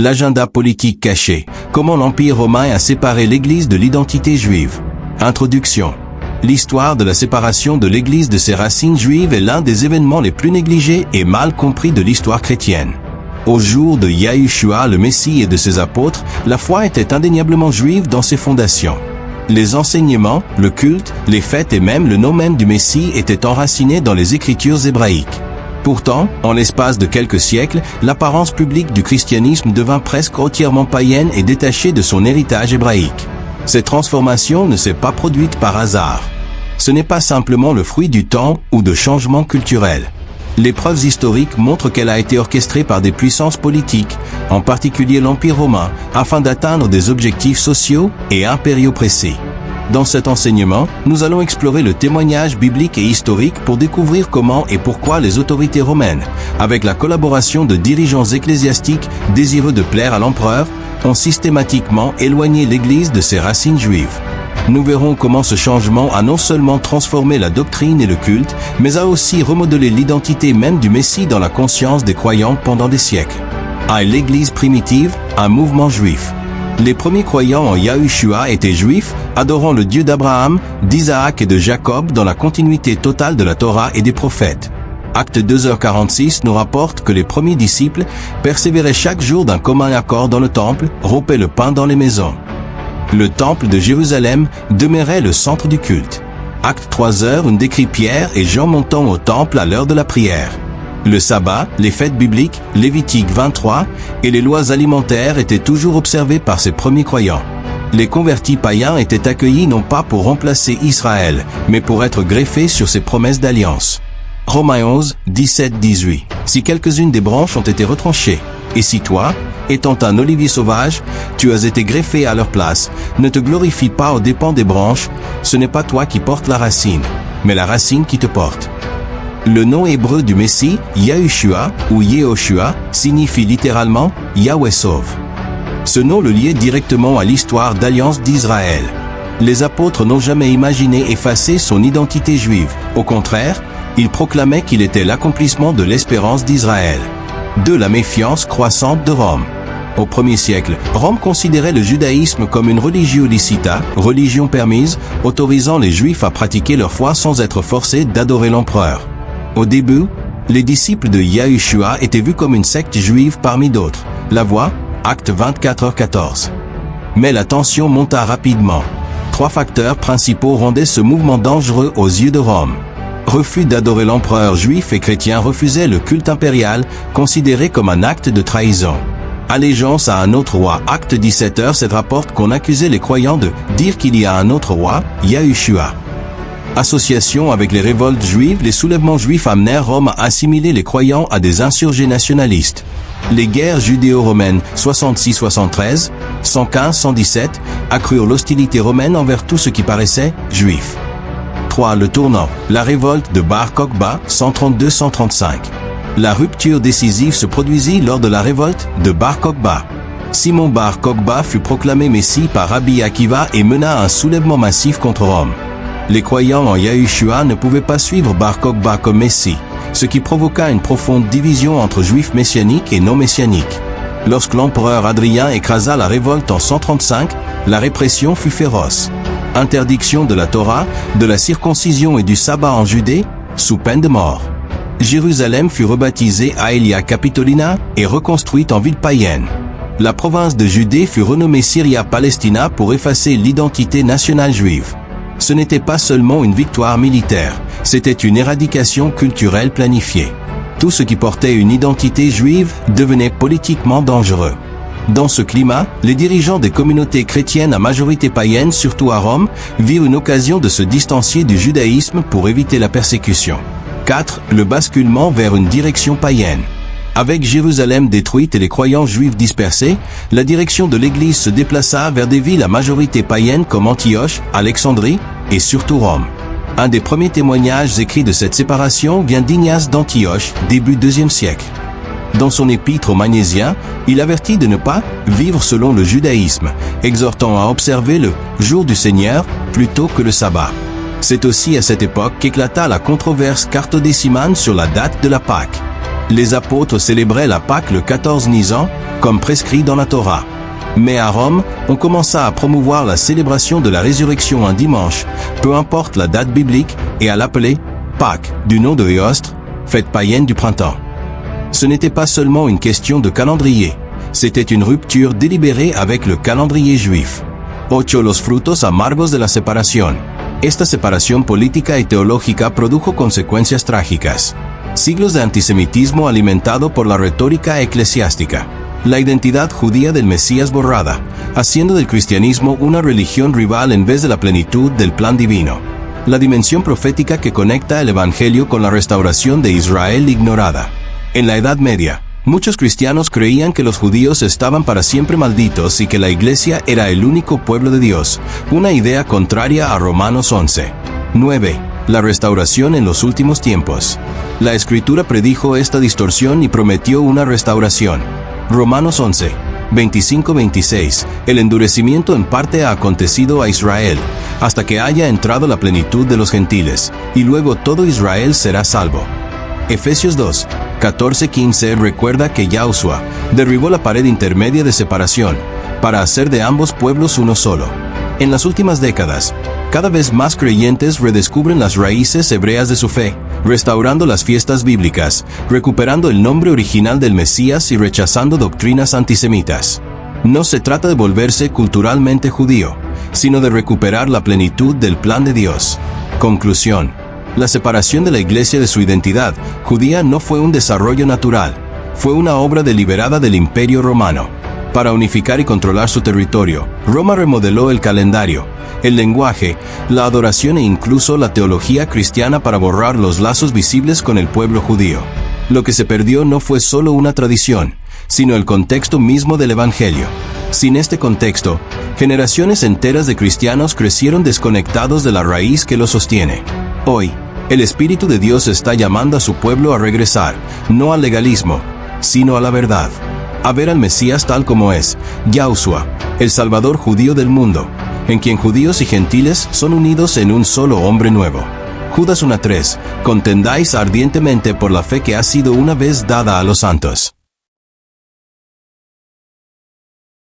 L'agenda politique caché. Comment l'Empire romain a séparé l'Église de l'identité juive. Introduction. L'histoire de la séparation de l'Église de ses racines juives est l'un des événements les plus négligés et mal compris de l'histoire chrétienne. Au jour de Yahushua, le Messie et de ses apôtres, la foi était indéniablement juive dans ses fondations. Les enseignements, le culte, les fêtes et même le nom même du Messie étaient enracinés dans les écritures hébraïques. Pourtant, en l'espace de quelques siècles, l'apparence publique du christianisme devint presque entièrement païenne et détachée de son héritage hébraïque. Cette transformation ne s'est pas produite par hasard. Ce n'est pas simplement le fruit du temps ou de changements culturels. Les preuves historiques montrent qu'elle a été orchestrée par des puissances politiques, en particulier l'Empire romain, afin d'atteindre des objectifs sociaux et impériaux précis. Dans cet enseignement, nous allons explorer le témoignage biblique et historique pour découvrir comment et pourquoi les autorités romaines, avec la collaboration de dirigeants ecclésiastiques désireux de plaire à l'empereur, ont systématiquement éloigné l'Église de ses racines juives. Nous verrons comment ce changement a non seulement transformé la doctrine et le culte, mais a aussi remodelé l'identité même du Messie dans la conscience des croyants pendant des siècles. À l'Église primitive, un mouvement juif. Les premiers croyants en Yahushua étaient juifs, adorant le Dieu d'Abraham, d'Isaac et de Jacob dans la continuité totale de la Torah et des prophètes. Acte 2h46 nous rapporte que les premiers disciples persévéraient chaque jour d'un commun accord dans le temple, rompaient le pain dans les maisons. Le temple de Jérusalem demeurait le centre du culte. Acte 3h, on décrit Pierre et Jean montant au temple à l'heure de la prière. Le sabbat, les fêtes bibliques, Lévitique 23, et les lois alimentaires étaient toujours observées par ces premiers croyants. Les convertis païens étaient accueillis non pas pour remplacer Israël, mais pour être greffés sur ses promesses d'alliance. Romains 11, 17-18. Si quelques-unes des branches ont été retranchées, et si toi, étant un olivier sauvage, tu as été greffé à leur place, ne te glorifie pas aux dépens des branches, ce n'est pas toi qui portes la racine, mais la racine qui te porte. Le nom hébreu du Messie, Yahushua ou Yehoshua, signifie littéralement « Yahweh sauve ». Ce nom le liait directement à l'histoire d'alliance d'Israël. Les apôtres n'ont jamais imaginé effacer son identité juive. Au contraire, ils proclamaient qu'il était l'accomplissement de l'espérance d'Israël. De la méfiance croissante de Rome. Au 1er siècle, Rome considérait le judaïsme comme une religio licita, religion permise, autorisant les juifs à pratiquer leur foi sans être forcés d'adorer l'empereur. Au début, les disciples de Yahushua étaient vus comme une secte juive parmi d'autres. La voix, acte 24h14. Mais la tension monta rapidement. 3 facteurs principaux rendaient ce mouvement dangereux aux yeux de Rome. Refus d'adorer l'empereur. Juifs et chrétiens refusaient le culte impérial, considéré comme un acte de trahison. Allégeance à un autre roi. Acte 17h rapporte qu'on accusait les croyants de dire qu'il y a un autre roi, Yahushua. Association avec les révoltes juives. Les soulèvements juifs amenèrent Rome à assimiler les croyants à des insurgés nationalistes. Les guerres judéo-romaines 66-73, 115-117 accrurent l'hostilité romaine envers tout ce qui paraissait juif. 3. Le tournant. La révolte de Bar Kokhba 132-135. La rupture décisive se produisit lors de la révolte de Bar Kokhba. Simon Bar Kokhba fut proclamé Messie par Rabbi Akiva et mena un soulèvement massif contre Rome. Les croyants en Yahushua ne pouvaient pas suivre Bar Kokhba comme Messie, ce qui provoqua une profonde division entre juifs messianiques et non messianiques. Lorsque l'empereur Hadrien écrasa la révolte en 135, la répression fut féroce. Interdiction de la Torah, de la circoncision et du sabbat en Judée, sous peine de mort. Jérusalem fut rebaptisée Aelia Capitolina et reconstruite en ville païenne. La province de Judée fut renommée Syria Palestina pour effacer l'identité nationale juive. Ce n'était pas seulement une victoire militaire, c'était une éradication culturelle planifiée. Tout ce qui portait une identité juive devenait politiquement dangereux. Dans ce climat, les dirigeants des communautés chrétiennes à majorité païenne, surtout à Rome, virent une occasion de se distancier du judaïsme pour éviter la persécution. 4. Le basculement vers une direction païenne. Avec Jérusalem détruite et les croyants juifs dispersés, la direction de l'Église se déplaça vers des villes à majorité païenne comme Antioche, Alexandrie et surtout Rome. Un des premiers témoignages écrits de cette séparation vient d'Ignace d'Antioche, début 2e siècle. Dans son épître aux Magnésiens, il avertit de ne pas vivre selon le judaïsme, exhortant à observer le jour du Seigneur plutôt que le sabbat. C'est aussi à cette époque qu'éclata la controverse cartodécimane sur la date de la Pâque. Les apôtres célébraient la Pâque le 14 Nisan, comme prescrit dans la Torah. Mais à Rome, on commença à promouvoir la célébration de la résurrection un dimanche, peu importe la date biblique, et à l'appeler Pâques, du nom de Eostre, fête païenne du printemps. Ce n'était pas seulement une question de calendrier, c'était une rupture délibérée avec le calendrier juif. 8. Los frutos amargos de la separación. Esta separación política y teológica produjo consecuencias trágicas. Siglos de antisemitismo alimentado por la retórica eclesiástica. La identidad judía del Mesías borrada, haciendo del cristianismo una religión rival en vez de la plenitud del plan divino. La dimensión profética que conecta el Evangelio con la restauración de Israel ignorada. En la Edad Media, muchos cristianos creían que los judíos estaban para siempre malditos y que la Iglesia era el único pueblo de Dios, una idea contraria a Romanos 11. 9. La restauración en los últimos tiempos. La Escritura predijo esta distorsión y prometió una restauración. Romanos 11, 25-26. El endurecimiento en parte ha acontecido a Israel, hasta que haya entrado la plenitud de los gentiles, y luego todo Israel será salvo. Efesios 2, 14-15 recuerda que Yahushua derribó la pared intermedia de separación, para hacer de ambos pueblos uno solo. En las últimas décadas, cada vez más creyentes redescubren las raíces hebreas de su fe, restaurando las fiestas bíblicas, recuperando el nombre original del Mesías y rechazando doctrinas antisemitas. No se trata de volverse culturalmente judío, sino de recuperar la plenitud del plan de Dios. Conclusión. La separación de la Iglesia de su identidad judía no fue un desarrollo natural, fue una obra deliberada del Imperio Romano. Para unificar y controlar su territorio, Roma remodeló el calendario, el lenguaje, la adoración e incluso la teología cristiana para borrar los lazos visibles con el pueblo judío. Lo que se perdió no fue solo una tradición, sino el contexto mismo del Evangelio. Sin este contexto, generaciones enteras de cristianos crecieron desconectados de la raíz que los sostiene. Hoy, el Espíritu de Dios está llamando a su pueblo a regresar, no al legalismo, sino a la verdad. A ver al Mesías tal como es, Yahushua, el Salvador judío del mundo, en quien judíos y gentiles son unidos en un solo hombre nuevo. Judas 1:3, contendáis ardientemente por la fe que ha sido una vez dada a los santos.